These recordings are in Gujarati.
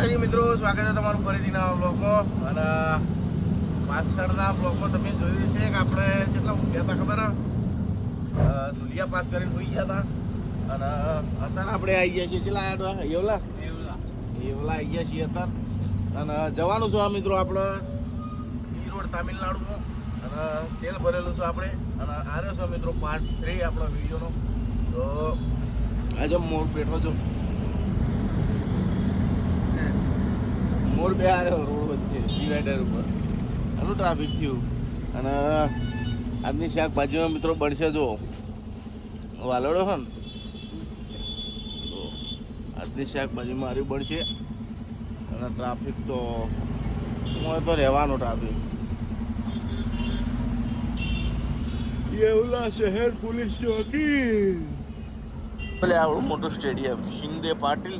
માતાજી મિત્રો, સ્વાગત છે તમારું ફરીથી નવા બ્લોગમાં. અને પાછળના બ્લોગમાં તમે જોયું છે કે આપણે કેટલા ગયા હતા ખબર? ધુલિયા પાસ કરીને હોઈ ગયા હતા. અને અત્યારે આપણે આવી ગયા છીએ કેટલા એવલા આવી ગયા છીએ અત્યારે. અને જવાનું છું આ મિત્રો આપણે ઈ રોડ તામિલનાડુમાં. અને તેલ ભરેલું છે આપણે. અને આવ્યો છે મિત્રો પાર્ટ 3 આપણા વિડીયોનો. તો આજે મોર બેઠો છો, મોર બે આવ્યો રોડ વચ્ચે ડિવાઈડર ઉપર. આનું ટ્રાફિક થયું. અને આજની શાકભાજીમાં મિત્રો બનશે જો વાલોડો છે ને, તો આજની શાકભાજી મારી બનશે. અને ટ્રાફિક તો રહેવાનો ટ્રાફિક. येवला शहर पुलिस चौकी. ભલે આવડું મોટું સ્ટેડિયમ શિંદે પાટીલ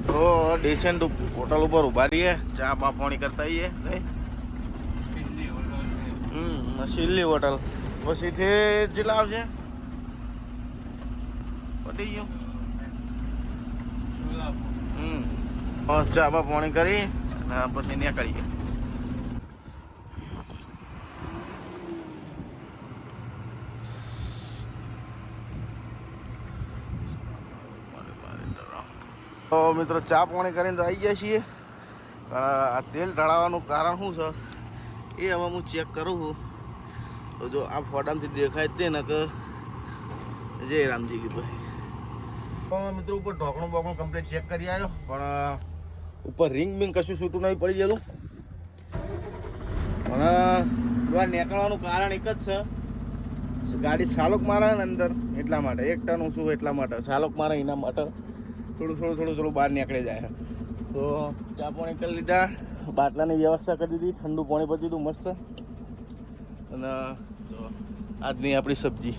તો ડેસેન્ટ હોટલ ઉપર ઉભા રહીએ, ચા બા પાણી કરતા આવીએ. શિલ્લી હોટલ પછી જેટલા આવશે પટી ગયું. ચા બા પાણી કરી પછી નીકળીએ. તો મિત્રો ચા પાણી કરીને તો આવી ગયા છીએ. આ તેલ ઢળાવવાનું કારણ શું છે એ હવે હું ચેક કરું છું. તો જો આ ફોટામાંથી દેખાય જ તે ને કે જય રામજી કી ભાઈ. તો મિત્રો ઉપર ઢોકણું બોકણું કમ્પ્લીટ ચેક કરી આવ્યો, પણ ઉપર રિંગ બિંગ કશું છૂટું નહીં પડી ગયેલું. પણ નીકળવાનું કારણ એક જ છે, ગાડી સાલોક મારે ને અંદર એટલા માટે. એક ટન શું એટલા માટે સાલોક મારે, એના માટે થોડું બહાર નીકળી જાય. તો ચા પાણી કરી લીધા, બાટલાની વ્યવસ્થા કરી દીધી, ઠંડુ પાણી પડી દીધું મસ્ત. અને આજની આપણી સબ્જી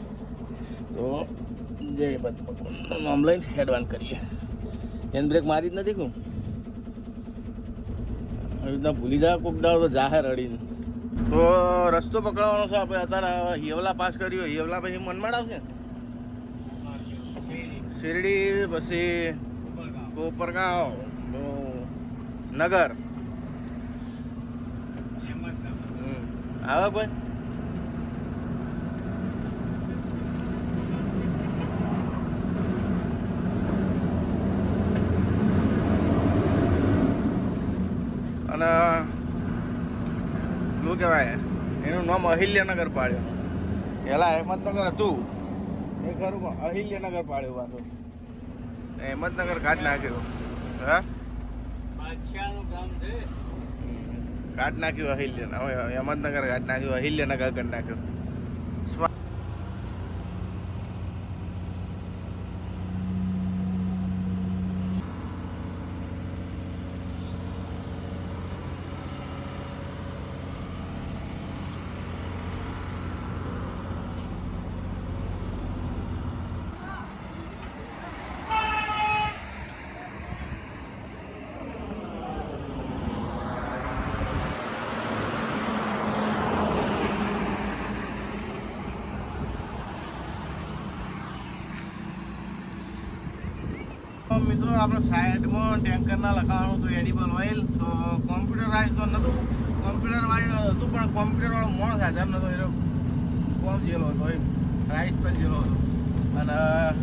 તો જય બધું આમ લઈને એડવાન્સ કરીએ. હેન્ડ બ્રેક મારી જ નથી કહું, આવી રીતના ભૂલી જાય કોક દાવ તો જાહેર અડીને. તો રસ્તો પકડવાનો છે આપણે. અત્યારે હિવલા પાસ કર્યો, હિવલા પછી મનમાડ આવશે, શિરડી, પછી કોપરગાંવ, નગર આવે ભાઈ. અને શું કહેવાય એનું નામ અહિલ્યનગર પાડ્યું. પહેલાં હેમંતનગર હતું એ ખરું, અહિલ્યનગર પાડ્યું પાછું. હેમંતનગર કાઢ નાખ્યું. હા, કાઢ નાખ્યું અહિલ્ય. હવે હેમંતનગર કાઢ નાખ્યું, અહિલ્યનગર કાઢ નાખ્યું. મિત્રો આપણે સાઈડમાં ટેન્કરના લખાવાનું હતું એડિબલ ઓઇલ. તો કોમ્પ્યુટરાઇઝ તો નહોતું, કોમ્પ્યુટર વાળું હતું, પણ કોમ્પ્યુટરવાળો માણસ હાજર નહોતો. એ કોમ જેલો હતો, એ રાઈસ પણ જેલો હતો. અને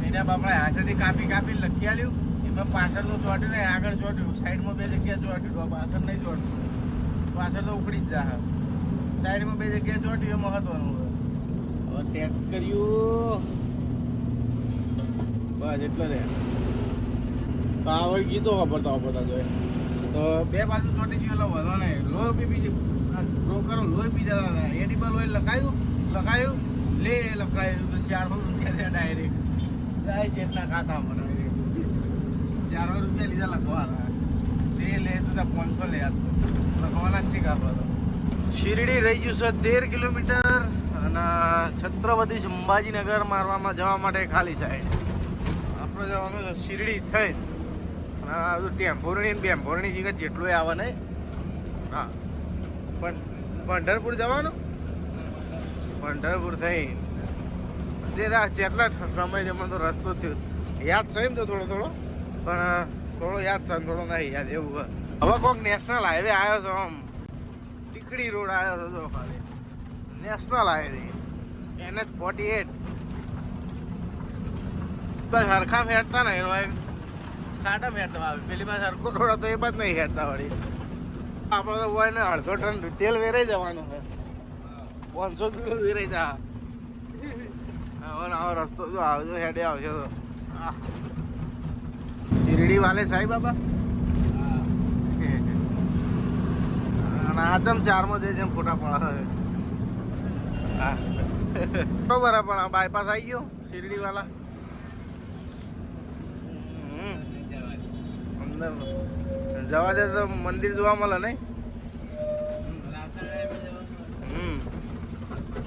એને આપણે હાથેથી કાપી લખી આલ્યું. એમાં પાછળ તો ચોટ્યું નહીં, આગળ ચોટ્યું, સાઈડમાં બે જગ્યાએ ચોટ્યું, પાછળ નહીં ચોટ્યું. પાછળ તો ઉખડી જ જા, સાઈડમાં બે જગ્યાએ ચોટ્યું, એ મહત્વનું. હવે ટેક કર્યું બસ એટલે રે આવડ ગીતો વાપરતા જોઈએ. તો બે બાજુ ચોટી ગયું એટલે વધો નહીં. લોહી પી બ્રોકરો લોહી પી જતા હતા. એડિબલ ઓઇલ લખાયું લે લખાયું તો 400 રૂપિયા ડાયરેક્ટ જાય છે એટલા ખાતામાં. 400 રૂપિયા લીધા લખવાના. તે લે તો 500 લે લખવાના જ છે કાપા. તો શિરડી રહી ગયું છે 13 કિલોમીટર. અને છત્રપતિ સંભાજીનગર મારવામાં જવા માટે ખાલી સાઈડ આપણે જવાનું છે શિરડી થઈ. હા, બધું ટેમ્પોરણી ને બેમ્પોરણી જગ્યા જેટલું આવે નહીં. હા, પણ પંઢરપુર જવાનું, પંઢરપુર થઈ જે જેટલા સમય છે મને તો રસ્તો થયો યાદ છે એમ તો થોડો પણ થોડો યાદ છે થોડો નહીં યાદ એવું. હવે કોઈક નેશનલ હાઈવે આવ્યો છે આમ ટીકડી રોડ આવ્યો છે તો ખાલી નેશનલ હાઈવે NH-48 બસ હરખા ફેરતા ને એનો ખાટા ફેરતા આવે પેલી પાસે હરખો થોડો તો એ બાદ નહીં ફેરતા વળી આપણે તો હોય ને અડધો ટન તેલ વેરાઈ જવાનું છે 500 કિલો વેરાઈ જા આવો રસ્તો જો આવજો હેડે આવશે તો શિરડી વાલે સાઈ બાબા અને આચમ 4માં જે જેમ ફોટા પડે હા બરોબર પણ આ બાયપાસ આવી ગયો શિરડી વાલા અંદર જવા દે તો મંદિર જોવા મળે નહીં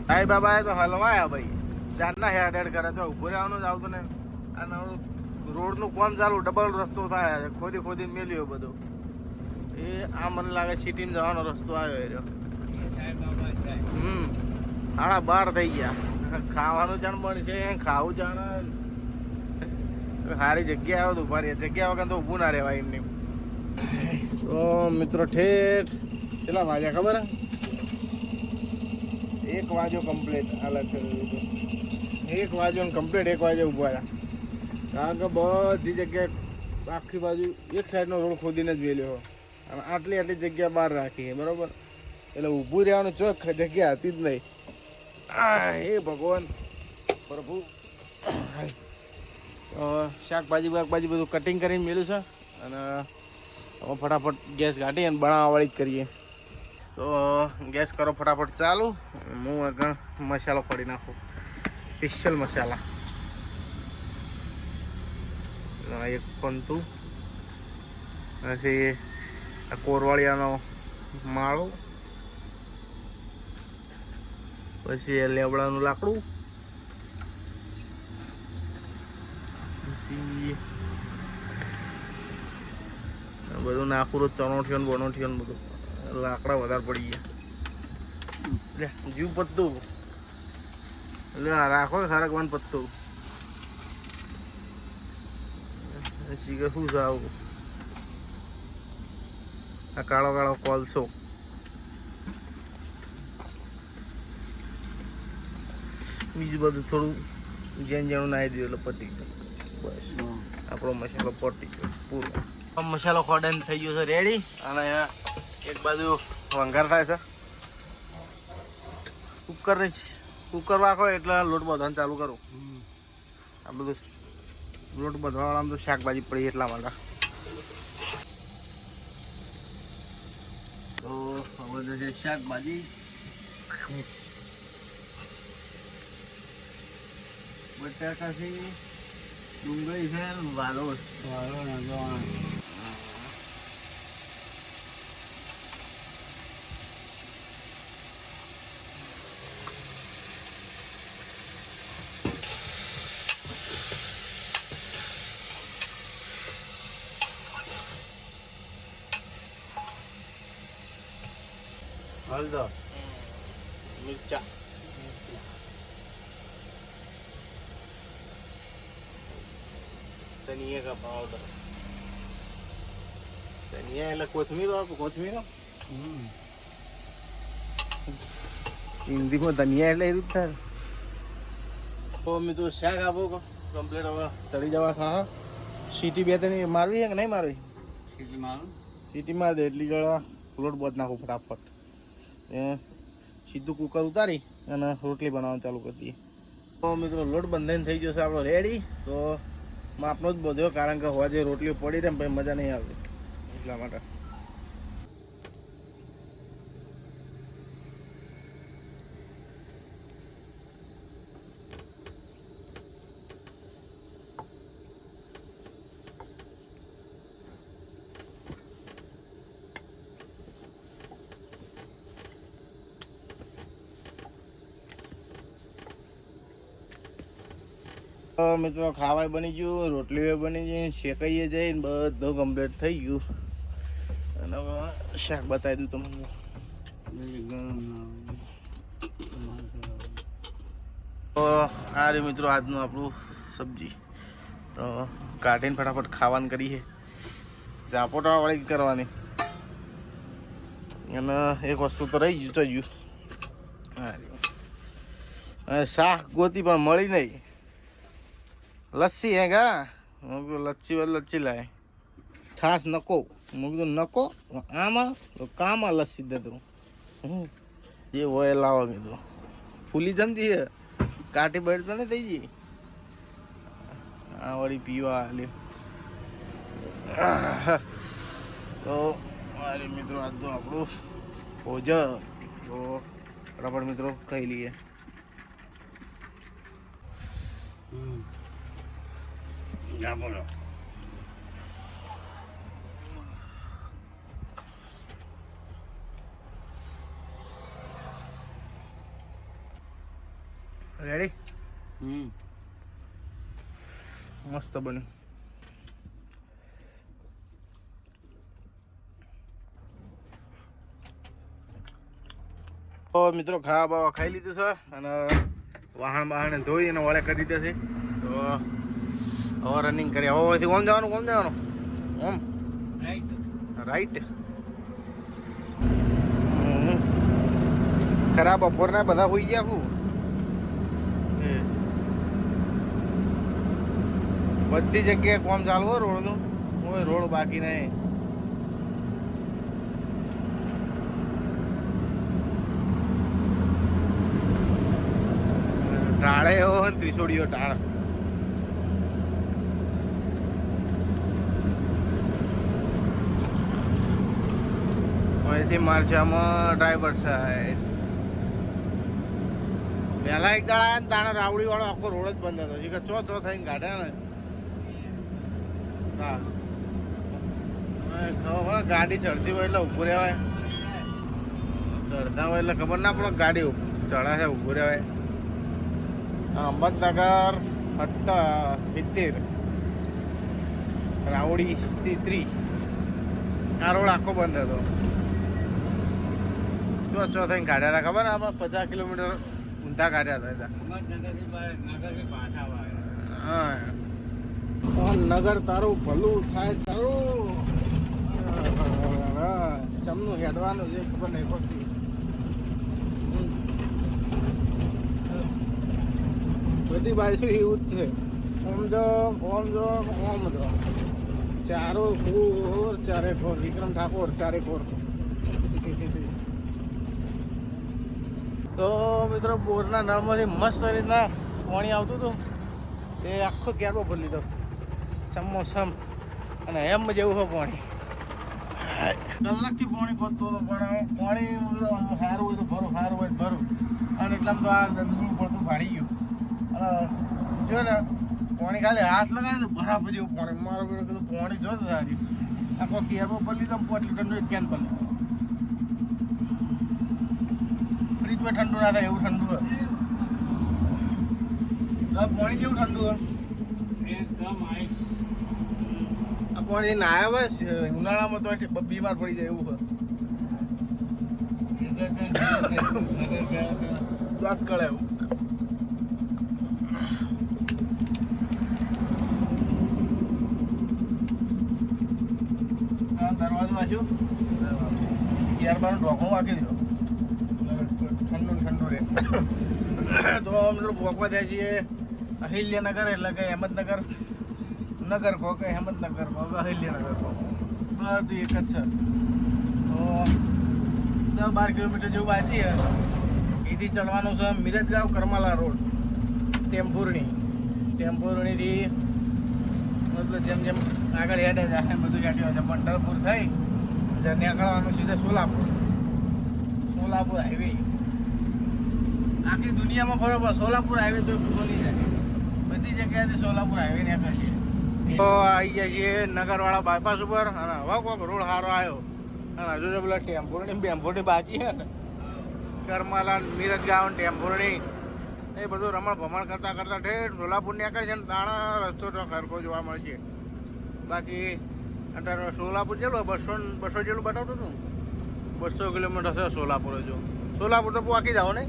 સાઈ બાબા એ તો હલવાયા ભાઈ ચારના હેડ હેડ કરે તો ઉભો રહેવાનું જ આવતું ને અને રોડનું કામ ચાલુ ડબલ રસ્તો થાય ખોદી ખોદીને મેલ્યો બધો એ આ મને લાગે સિટીમાં જવાનો રસ્તો આવ્યો એ 12:30 થઈ ગયા ખાવાનું જાણ પણ છે ખાવું જાણ સારી જગ્યા આવે તો ઉભા રહે જગ્યા વગર તો ઊભું ના રહેવાય એમને તો મિત્રો ઠેઠ કેટલા વાગ્યા ખબર 1 વાગ્યો કમ્પ્લીટ અલગ 1 વાગ્યો ને કમ્પ્લીટ 1 વાગે ઊભા રહ્યા કારણ કે બધી જગ્યાએ આખી બાજુ એક સાઈડનો રોડ ખોદીને જ વેલ્યો અને આટલી જગ્યા બહાર રાખી બરાબર એટલે ઊભું રહેવાનું ચોક જગ્યા હતી જ નહીં હે ભગવાન પ્રભુ શાકભાજી બાકભાજી બધું કટિંગ કરીને મેળ્યું છે અને હવે ફટાફટ ગેસ કાઢી અને બનાવવાવાળી જ કરીએ તો ગેસ કરો ફટાફટ ચાલુ હું આગળ મસાલો ફોડી નાખું સ્પેશિયલ મસાલા એક પંતું પછી આ કોરવાળિયાનો માળો પછી લેબડાનું લાકડું પછી બધું નાખું તો ચણોઠીઓ ને બનોઠીઓ ને બધું લાકડા વધારે પડી ગયા જીવ પત્તું એટલે રાખો ખરકવાનું પત્તું શીખે શું છે આવું આ કાળો કાળો કોલસો બીજું બધું થોડું જેન જેનું નાહી દીધું એટલે પતી ગયું બસ આપણો મસાલો પતી ગયો પૂરો મસાલો ખોડાને થઈ ગયો છે રેડી અને એક બાજુ વંઘાર થાય છે કુકર રાખો એટલે લોટ બાંધવાનું ચાલુ કરું આ બધું લોટ બાંધવાવાળામાં તો શાકભાજી પડી એટલા માટે તો હવે છે શાકભાજી બટાકા છે ડુંગળી છે વાલો હળદર મિરચા धनिया का पाउडर धनिया એટલે કોથમીર હિન્દીમાં ધનિયા એટલે એ રીતે તો મિત્રો શાક આપો કમ્પ્લીટ હવે ચડી જવા થા સીટી બે ત્રણ મારવી છે કે નહીં મારવી સીટી માર દે એટલી ગળા લોટ બોધ નાખું ફટાફટ એ સીધું કુકર ઉતારી અને રોટલી બનાવવાનું ચાલુ કરી દઈએ તો મિત્રો લોટ બંધાઈને થઈ ગયો છે આપણો રેડી તો માપનો જ બધો કારણ કે હોજે રોટલી પડી રહે પછી મજા નહીં આવતી એટલા માટે મિત્રો ખાવાય બની ગયું રોટલી બની ગઈ શેકાઈએ જઈને બધું કમ્પ્લીટ થઈ ગયું અને હવે શાક બતાવી દઉં તમને તો આ રે મિત્રો આજનું આપણું સબ્જી તો કાઢીને ફટાફટ ખાવાનું કરીએ ઝાપોટા વાળી જ કરવાની. અને એક વસ્તુ તો રહી ગયું તો હા શાક ગોતી પણ મળી નહીં. લસ્સી હે ગા હું કીધું લચ્છી વાળી લચ્છી લાય. છાશ નકો હું કીધું નકો આમાં તો કામાં લસ્સી દે તું જે હોય લાવો કીધું. ફૂલી જમતી છે કાઠી બળી તો નહીં થઈ ગઈ. આ વળી પીવા લ્યો. તો મારે મિત્રો આજ તો આપણું ભોજન તો બરાબર મિત્રો ખાઈ લઈએ. બોલો રેડી. મસ્ત બન્યું. તો મિત્રો ખાવા બાવા ખાઈ લીધું છે અને વાહન બહાને ધોઈ અને વળે કરી દીધા છે. તો હવે રનિંગ કરી. હવેથી કોમ જવાનું ઓમ રાઈટ. ખરા બપોરના બધા હોઈ ગયા આખું. બધી જગ્યાએ કોમ ચાલુ હોય રોડનું. કોઈ રોડ બાકી નહીં. ટાળે એવો ત્રિશોડીઓ ટાળ. અહીંથી મારસામાં ડ્રાઈવર સાહેબ પહેલા એક દાડા આવ્યા ને તાણે રાવડી વાળો આખો રોડ જ બંધ હતો. કે ચો થઈને કાઢ્યા ને. હા ખબર ગાડી ચડતી હોય એટલે ઊભું રહેવાય. ચડતા હોય એટલે ખબર ના પડે ગાડી ચડા છે ઊભું રહેવાય. અહમદનગર 70 રાવડી 30 આ રોડ આખો બંધ હતો. ચો થઈને કાઢ્યા હતા ખબર આપણે 50 કિલોમીટર ઊંધા કાઢ્યા હતા. હા નગર તારું ભલું થાય તારું. ચમનું હેડવાનું છે ખબર નહીં પડતી. બધી બાજુ એવું જ છે. ઓમ જો ચારો ખોર ચારે ખોર. વિક્રમ ઠાકોર ચારે ખોર. તો મિત્રો બોરના નળમાંથી મસ્ત રીતના પાણી આવતું હતું. એ આખો કેરબો ભરી લીધો સમોસમ અને એમ જેવું હોય પાણી. કલાકથી પાણી ખોદતો હતો પણ પાણી સારું હોય તો ભરું સારું હોય ભરું. અને એટલામાં તો આ દંડું પડતું ભાડી ગયું. જો ને પાણી ખાલી હાથ લગાવે તો બરાબર જેવું પાણી. મારો બેટો કીધું પાણી જોતો સારી આખો કેરબો ભરી લીધો. 5 લીટરનું એક કેન ભરી લીધું. ફ્રીજમાં ઠંડુ ના થાય એવું ઠંડુ હોય. પાણી કેવું ઠંડુ હોય એકદમ આઈસ. આ પાણી નાયા હોય ઉનાળામાં તો બીમાર પડી જાય એવું હોય. વાત કરે એવું. દરવાજો વાંચ્યો ત્યારબાદ ઢોકણું વાગી દો ઠંડુ રહે. તો મિત્રો ભોગવા જાય છીએ અહિલ્યનગર એટલે કે અહેમદનગર નગર કહો કે અહેમદનગર કહો કે અહિલ્યનગર કહો બધું એક જ છે. તો 12 કિલોમીટર જેવું બાકી છે. એથી ચડવાનું છે મિરજગાંવ કરમાલા રોડ ટેમ્પોરણીથી મતલબ જેમ જેમ આગળ હેડે જાય બધું હેડ્યું છે. પંઢરપુર થઈ નીકળવાનું સીધા સોલાપુર હાઈવે. આખી દુનિયામાં બરોબર સોલાપુર હાઈવે જો બોલી જાય બધી જગ્યાએથી સોલાપુર હાઈવે નીકળે છે. તો આવી ગયા છીએ નગરવાળા બાયપાસ ઉપર. અને હવે કોઈક રોડ સારો આવ્યો. અને હજુ તો પેલા ટેમ્પોરની બાકી છે ને કરમાલા મિરજગાંવ ટેમ્પોરની એ બધું રમણ ભમણ કરતાં ઠેઠ સોલાપુર નીકળે છે ને તાણા રસ્તો તો ખરખો જોવા મળશે. બાકી અત્યારે સોલાપુર જેટલું 200 જેટલું બતાવતું હતું. 200 કિલોમીટર છે સોલાપુર. જો સોલાપુર તો વાંકી જાઓ ને.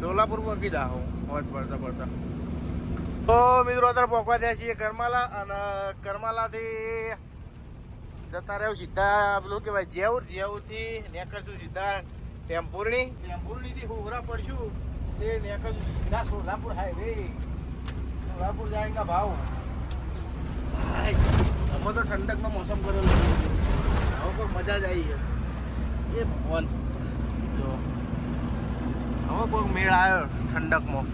સોલાપુર વાંકી જાઓ હોજ પડતા. તો મિત્રો અત્યારે પહોંચવા જાય છીએ કરમાલા. અને કરમાલાથી જતા રહ્યો સીધા પેલું કહેવાય જેવરથી નીકળશું સીધા ટેમ્પોરણીથી હોરા પડશું તે નીકળશું સીધા સોલાપુર હાઈવે સોલાપુર જાયંગા ભાવ અમે તો ઠંડકનો મોસમ કરેલો હવે કોઈ મજા જ આવી છે એ ભગવાન જો હવે કોઈ મેળ આવ્યો ઠંડકમાં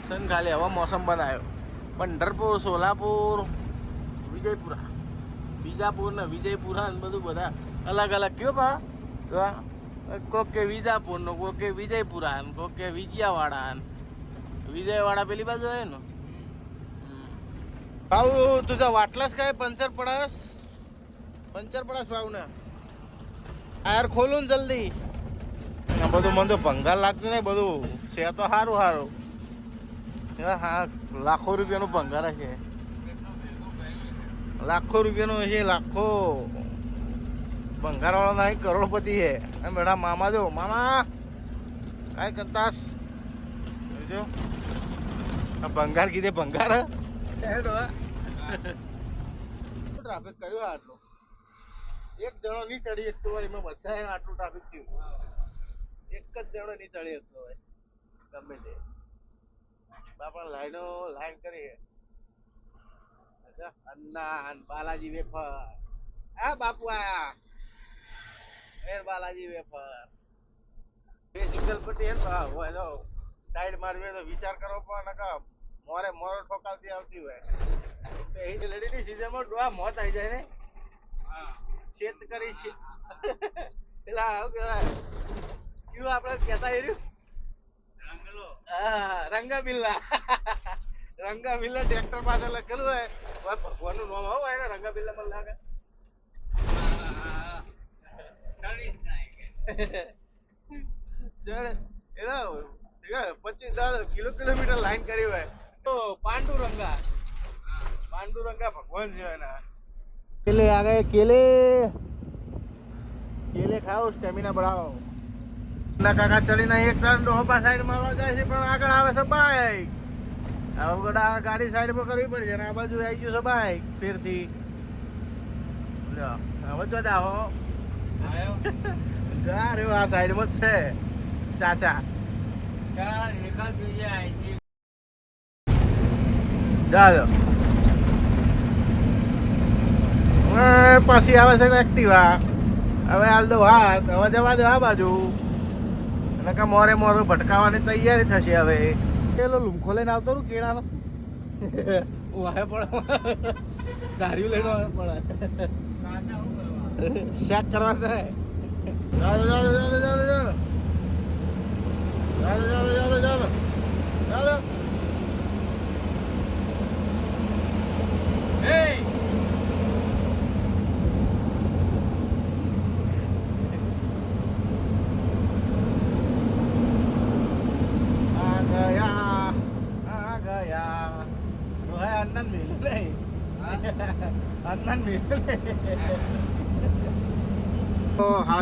સન ખાલી હવે મોસમ બનાવ્યો પંઢરપુર સોલાપુર વિજયપુરા બીજાપુર ને વિજયપુરા ને બધું બધા અલગ અલગ કયો પા કોક કે વિજાપુર નો કોક કે વિજયપુરા ને કોક કે વિજયાવાડા ને વિજયવાડા પેલી બાજુ आहे ને ભાऊ तुझा वाटलास काय पंचर पडस भाऊ ને ટાયર ખોલું ને જલ્દી આ બધું મને તો ભંગાર લાગતું ને બધું છે તો સારું હા લાખો રૂપિયાનું ભંગાર છે લાખો રૂપિયાનું છે લાખો ભંગાર વાળો નહીં કરોડપતિ છે એમ બેટા મામા જો મામા કાંઈ કરતાસ જો ભંગાર કીધે ભંગાર ટ્રાફિક કર્યો આટલો એક જણો નહીં ચડી શકતો હોય એમાં બધા આટલું ટ્રાફિક થયું એક જ જણો નહીં ચડી શકતો હોય ગમે તે બાપા લાઈન કરી અન્ના બાલાજી વેફર આ બાપુ આયા બાલાજી વેફર બે સિંગલ પટ્ટી હે હોય તો સાઈડ મારવી તો વિચાર કરવો પણ નકા મોરો ઠોકાવતી આવતી હોય એ લેડીની સીઝનમાં ડોહા મોત આવી જાય ને શેત કરી છે પેલા આવું કહેવાય શું આપણે કહેતા રહ્યું રંગાબિલ્લા ટ્રેક્ટર પાસે લખેલું હોય ભગવાનનું નામ હોય ને રંગાબિલ્લા માં લાગે કિલોમીટર લાઈન કરી હોય તો પાંડુરંગા ભગવાન છે એના केले आ गए केले खाओ स्टेमिना बढ़ाओ ના કાકા ચડીને એક ટર્ન ડોહા સાઈડ મારવા જાય છે પણ આગળ આવે છે બાઈક હવે ગાડી સાઈડ પર કરવી પડશે અને આ બાજુ આવી ગયું છે બાઈક ફેરથી હવે જો જાઓ જા રે આ સાઈડ માં જ છે ચાચા જા પછી આવે છે એક્ટિવા હવે હાલ દો હાથ હવે જવા દો આ બાજુ અને કા મોરે ભટકાવાની તૈયારી થશે હવે પેલો લુમખો લઈને આવતો રું કેળાનો વાહે પડે ધાર્યું લઈને પડે શેક કરવા જાય ચાલો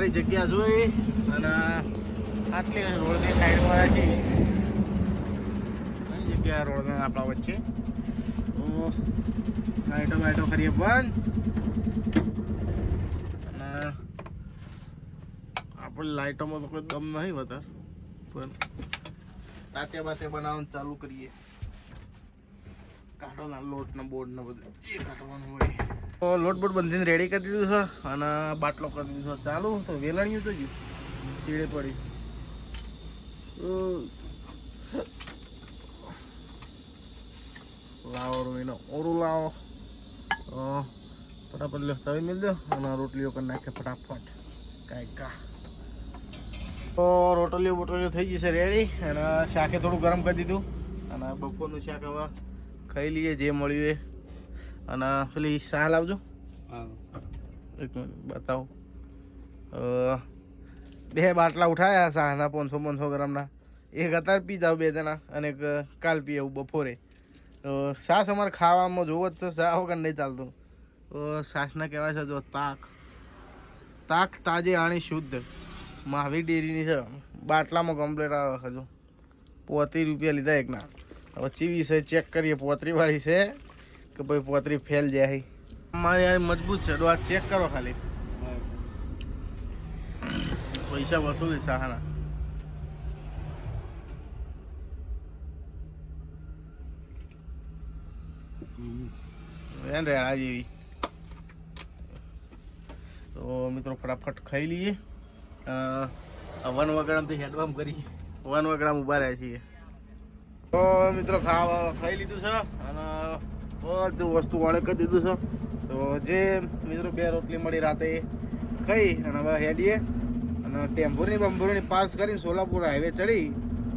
સારી જગ્યા જોઈ અને આટલી રોડની સાઈડ વાળા છે ઘણી જગ્યા રોડના આપણા વચ્ચે તો લાઈટો કરીએ બંધ અને આપણે લાઈટોમાં તો કોઈ દમ નહીં વધારે પણ તાતે બાતે બનાવવાનું ચાલુ કરીએ કાઢવાના લોટ ને બોર્ડ ને બધું જે કાઢવાનું હોય તો લોટ બોટ બંધીને રેડી કરી દીધું છે અને બાટલો કરી દીધો છે ચાલુ તો વેલણ્યું તો ગયું ચીડે પડી લાવો રોઈનો ઓરું લાવો ફટાફટ લે તવી મિલ દો અને રોટલીઓ કરી નાખે ફટાફટ કાંઈ કા તો રોટલીઓ થઈ જશે રેડી અને શાકે થોડું ગરમ કરી દીધું અને બપોરનું શાક હવે ખાઈ લઈએ જે મળ્યું એ અને પેલી શાહ લાવજો એક મિનિટ બતાવો બે બાટલા ઉઠાયા શાહના 500 ગ્રામના એક અત્યારે પી જાવ બે જણા અને એક કાલ પી આવું બપોરે તો છાશ અમારે ખાવામાં જોવો જ તો શાહ વગર નહીં ચાલતું તો છાશના કહેવાય છે જો તાક તાજે આણી શુદ્ધ મહાવીર ડેરીની છે બાટલામાં કમ્પ્લેટ આવે હજુ ₹35 લીધા એકના હવે ચીવી છે ચેક કરીએ 35 વાળી છે કે ભાઈ પોતરી ફેલ જાય મારે યાર મજબૂત છે આ ચેક કરો ખાલી પૈસા વસૂલી સહાના રેડા જેવી તો મિત્રો ફટાફટ ખાઈ લઈએ વન વગડામથી હેડવામ કરી વન વગડામ ઊભા રહ્યા છીએ તો મિત્રો ખાઈ લીધું છે અને બધું વસ્તુ વાળે કરી દીધું છે તો જે મિત્રો 2 રોટલી મળી રાતે ખાઈ અને હવે હેડીએ અને ટેમ્પોની બંબોરની પાસ કરીને સોલાપુર હાઈવે ચડી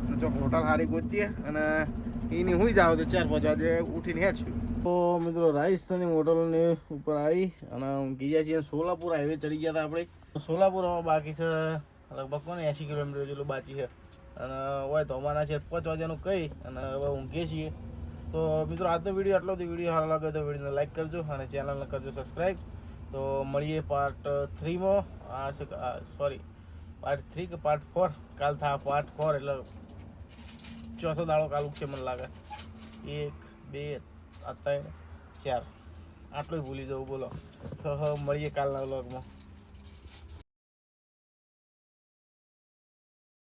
અને ચોક હોટલ હારી ગોતીએ અને એની હું જાવ તો 4-5 વાગે ઉઠીને હેડશું તો મિત્રો રાજસ્થાની હોટલોની ઉપર આવી અને ગયા છીએ સોલાપુર હાઈવે ચડી ગયા હતા આપણે સોલાપુર હવે બાકી છે લગભગ કોને 80 કિલોમીટર જેટલું બાકી છે અને હોય તો અમારા છે 5 વાગ્યાનું કહી અને હવે ઊંઘીએ છીએ તો મિત્રો આજનો વિડીયો આટલો તો વિડીયો સારો લાગે તો વિડીયોને લાઈક કરજો અને ચેનલને કરજો સબસ્ક્રાઈબ તો મળીએ પાર્ટ 3માં પાર્ટ 3 કે પાર્ટ 4 કાલ થા પાર્ટ 4 એટલે ચોથો દાડો કાલ ઉગશે મને લાગે 1 2 3 4 આટલું ભૂલી જવું બોલો તો મળીએ કાલના વ્લોગમાં